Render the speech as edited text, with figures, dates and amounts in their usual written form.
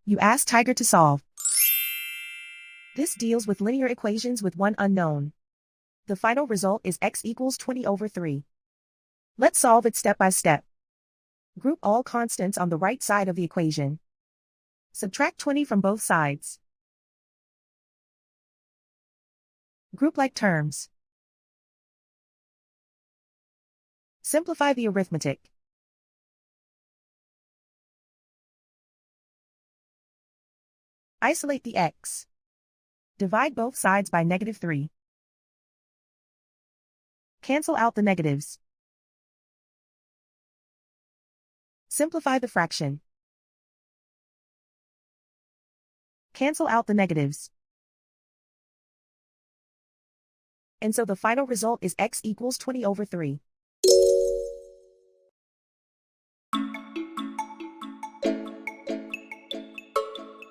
You ask Tiger to solve. This deals with linear equations with one unknown. The final result is x equals 20 over 3. Let's solve it step by step. Group all constants on the right side of the equation. Subtract 20 from both sides. Group like terms. Simplify the arithmetic. Isolate the x. Divide both sides by -3. Cancel out the negatives. Simplify the fraction. Cancel out the negatives. And so the final result is x equals 20 over 3.